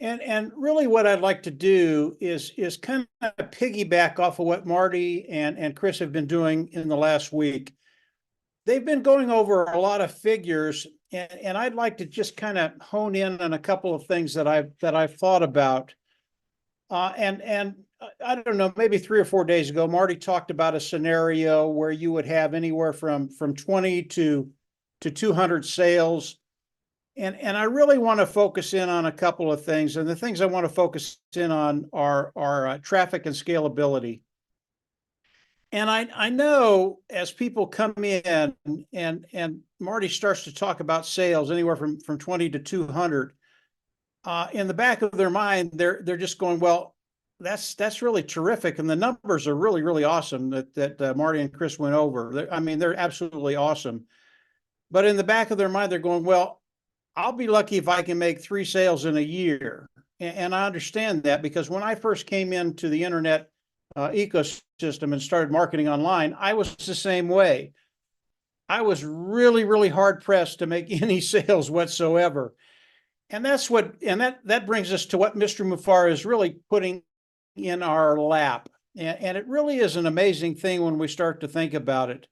And really what I'd like to do is kind of piggyback off of what Marty and Chris have been doing in the last week. They've been going over a lot of figures, and I'd like to just kind of hone in on a couple of things that I've thought about. And I don't know, maybe 3 or 4 days ago, Marty talked about a scenario where you would have anywhere from 20 to 200 sales. And I really want to focus in on a couple of things. And the things I want to focus in on are traffic and scalability. And I know as people come in and Marty starts to talk about sales anywhere from 20 to 200, in the back of their mind, they're just going, well, that's really terrific. And the numbers are really, really awesome that Marty and Chris went over. I mean, they're absolutely awesome. But in the back of their mind, they're going, well, I'll be lucky if I can make 3 sales in a year. And I understand that, because when I first came into the internet ecosystem and started marketing online, I was the same way. I was really, really hard pressed to make any sales whatsoever. And that brings us to what Mr. Mufareh is really putting in our lap. And it really is an amazing thing when we start to think about it.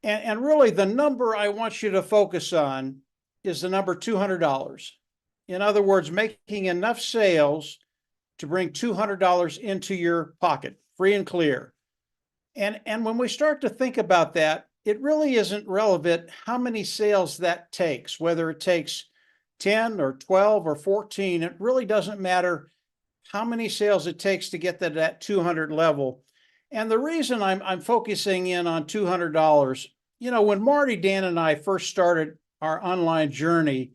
And really, the number I want you to focus on is the number $200. In other words, making enough sales to bring $200 into your pocket, free and clear. And when we start to think about that, it really isn't relevant how many sales that takes, whether it takes 10 or 12 or 14. It really doesn't matter how many sales it takes to get to that 200 level. And the reason I'm focusing in on $200, when Marty, Dan, and I first started our online journey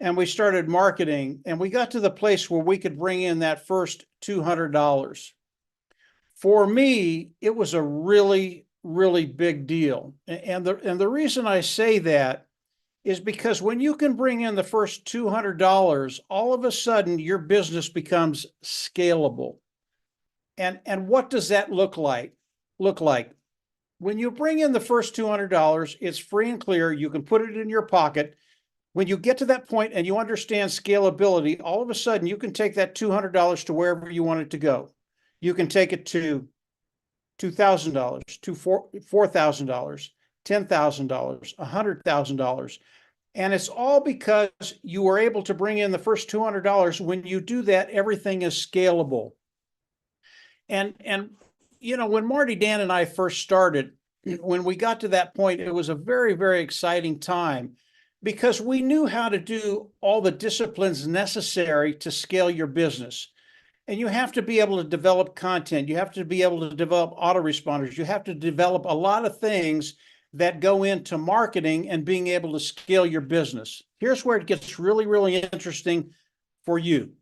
and we started marketing, and we got to the place where we could bring in that first $200. For me, it was a really, really big deal. And the reason I say that is because when you can bring in the first $200, all of a sudden your business becomes scalable. And what does that look like? When you bring in the first $200, it's free and clear. You can put it in your pocket. When you get to that point and you understand scalability, all of a sudden you can take that $200 to wherever you want it to go. You can take it to $2,000, to $4,000, $10,000, $100,000. And it's all because you were able to bring in the first $200. When you do that, everything is scalable. And when Marty, Dan, and I first started, when we got to that point, it was a very, very exciting time, because we knew how to do all the disciplines necessary to scale your business. And you have to be able to develop content. You have to be able to develop autoresponders. You have to develop a lot of things that go into marketing and being able to scale your business. Here's where it gets really, really interesting for you.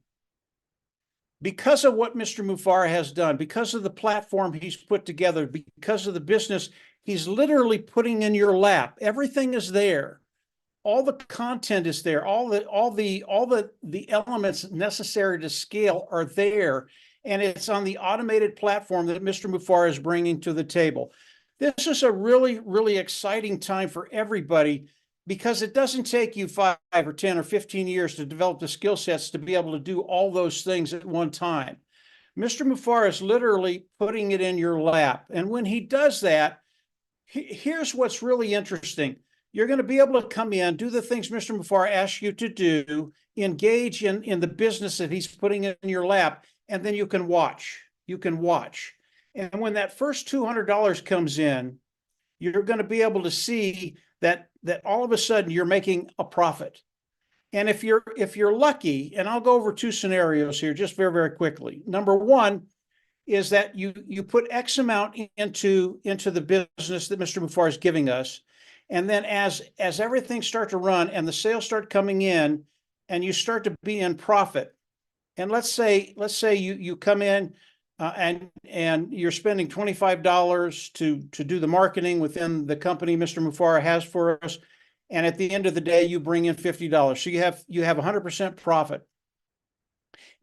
Because of what Mr. Mufareh has done, because of the platform he's put together, because of the business he's literally putting in your lap, everything is there. All the content is there. All the elements necessary to scale are there, and it's on the automated platform that Mr. Mufareh is bringing to the table. This is a really, really exciting time for everybody, because it doesn't take you 5 or 10 or 15 years to develop the skill sets to be able to do all those things at one time. Mr. Mufareh is literally putting it in your lap. And when he does that, here's what's really interesting. You're going to be able to come in, do the things Mr. Mufareh asks you to do, engage in the business that he's putting in your lap, and then you can watch. You can watch. And when that first $200 comes in, you're going to be able to see that all of a sudden you're making a profit. And if you're lucky, and I'll go over 2 scenarios here just very, very quickly. Number one is that you put X amount into the business that Mr. Mufareh is giving us. And then as everything starts to run and the sales start coming in and you start to be in profit, and let's say you come in and you're spending $25 to do the marketing within the company Mr. Mufareh has for us, and at the end of the day you bring in $50, so you have 100% profit.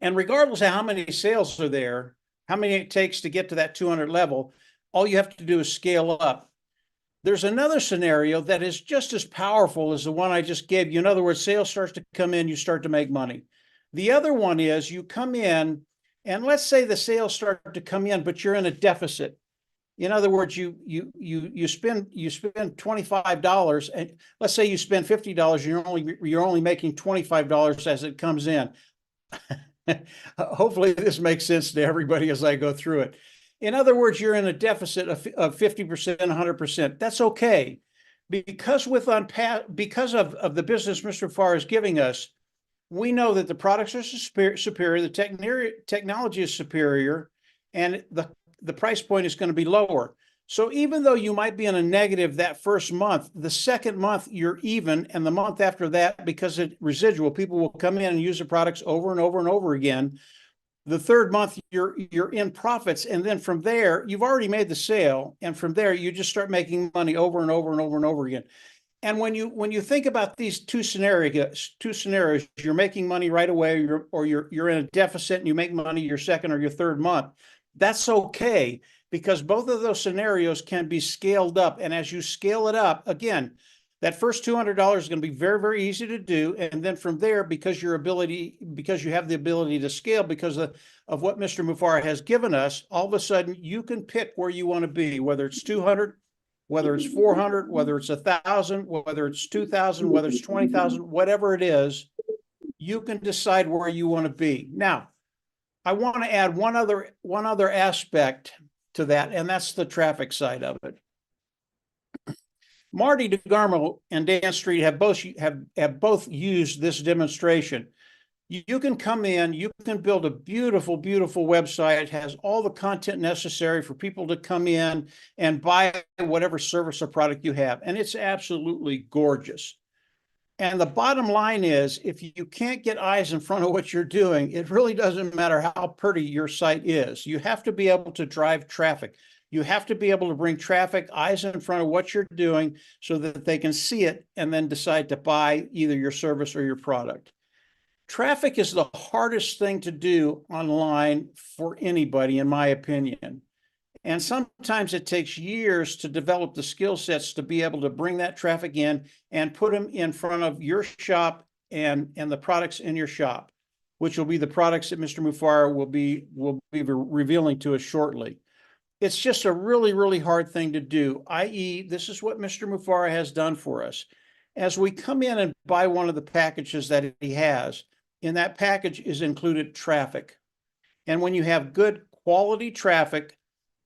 And regardless of how many sales are there, how many it takes to get to that 200 level, all you have to do is scale up. There's another scenario that is just as powerful as the one I just gave you. In other words, sales starts to come in, you start to make money. The other one is you come in, and let's say the sales start to come in, but you're in a deficit. In other words, you spend $25, and let's say you spend $50, you're only making $25 as it comes in. Hopefully this makes sense to everybody as I go through it. In other words, you're in a deficit of 50%, 100%. That's okay. Because because of the business Mr. Farr is giving us, we know that the products are superior, the technology is superior, and the price point is going to be lower. So even though you might be in a negative that first month, the second month you're even, and the month after that, because it's residual, people will come in and use the products over and over and over again. The third month you're in profits, and then from there you've already made the sale, and from there you just start making money over and over and over and over again. And when you think about these two scenarios, you're making money right away, or you're in a deficit and you make money your second or your third month. That's okay, because both of those scenarios can be scaled up. And as you scale it up, again, that first $200 is going to be very, very easy to do. And then from there, because you have the ability to scale, because of what Mr. Mufareh has given us, all of a sudden you can pick where you want to be, whether it's 200, whether it's 400, whether it's 1,000, whether it's 2,000, whether it's 20,000, whatever it is, you can decide where you want to be. Now, I want to add one other aspect to that, and that's the traffic side of it. Marty DeGarmo and Dan Street have both used this demonstration. You can come in, you can build a beautiful, beautiful website. It has all the content necessary for people to come in and buy whatever service or product you have. And it's absolutely gorgeous. And the bottom line is, if you can't get eyes in front of what you're doing, it really doesn't matter how pretty your site is. You have to be able to drive traffic. You have to be able to bring traffic, eyes in front of what you're doing, so that they can see it and then decide to buy either your service or your product. Traffic is the hardest thing to do online for anybody, in my opinion. And sometimes it takes years to develop the skill sets to be able to bring that traffic in and put them in front of your shop and the products in your shop, which will be the products that Mr. Mufareh will be revealing to us shortly. It's just a really, really hard thing to do, i.e., this is what Mr. Mufareh has done for us. As we come in and buy one of the packages that he has, in that package is included traffic. And when you have good quality traffic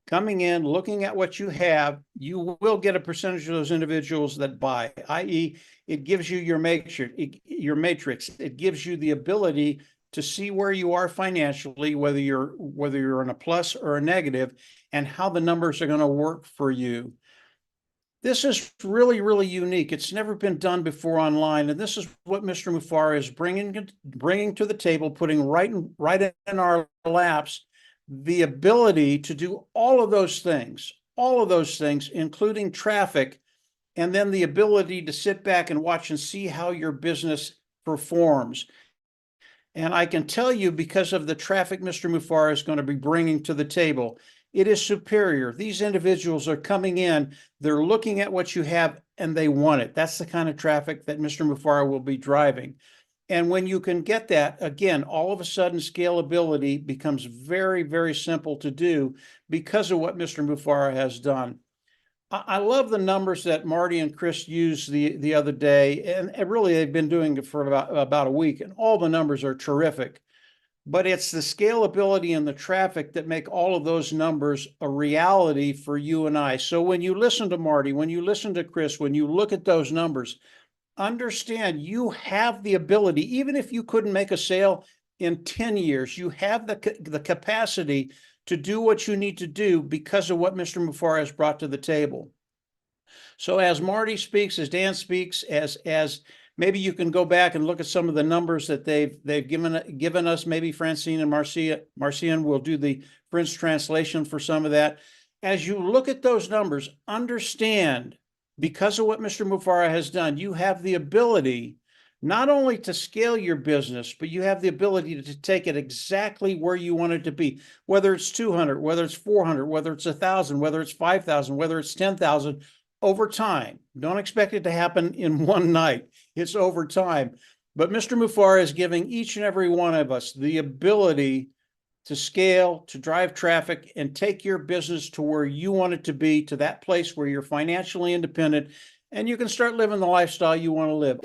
coming in, looking at what you have, you will get a percentage of those individuals that buy, i.e., it gives you your matrix. It gives you the ability to see where you are financially, whether you're in a plus or a negative, and how the numbers are going to work for you. This is really, really unique. It's never been done before online, and this is what Mr. Mufareh is bringing to the table, putting right in our laps, the ability to do all of those things, including traffic, and then the ability to sit back and watch and see how your business performs. And I can tell you, because of the traffic Mr. Mufareh is going to be bringing to the table, it is superior. These individuals are coming in, they're looking at what you have, and they want it. That's the kind of traffic that Mr. Mufareh will be driving. And when you can get that, again, all of a sudden scalability becomes very, very simple to do because of what Mr. Mufareh has done. I love the numbers that Marty and Chris used the other day, and really they've been doing it for about a week, and all the numbers are terrific. But it's the scalability and the traffic that make all of those numbers a reality for you and I. So when you listen to Marty, when you listen to Chris, when you look at those numbers, understand you have the ability, even if you couldn't make a sale in 10 years, you have the capacity to do what you need to do because of what Mr. Mufareh has brought to the table. So as Marty speaks, as Dan speaks, as maybe you can go back and look at some of the numbers that they've given us. Maybe Francine and Marcian will do the French translation for some of that. As you look at those numbers, understand, because of what Mr. Mufareh has done, you have the ability not only to scale your business, but you have the ability to take it exactly where you want it to be, whether it's 200, whether it's 400, whether it's 1,000, whether it's 5,000, whether it's 10,000, over time. Don't expect it to happen in one night. It's over time. But Mr. Mufareh is giving each and every one of us the ability to scale, to drive traffic, and take your business to where you want it to be, to that place where you're financially independent and you can start living the lifestyle you want to live.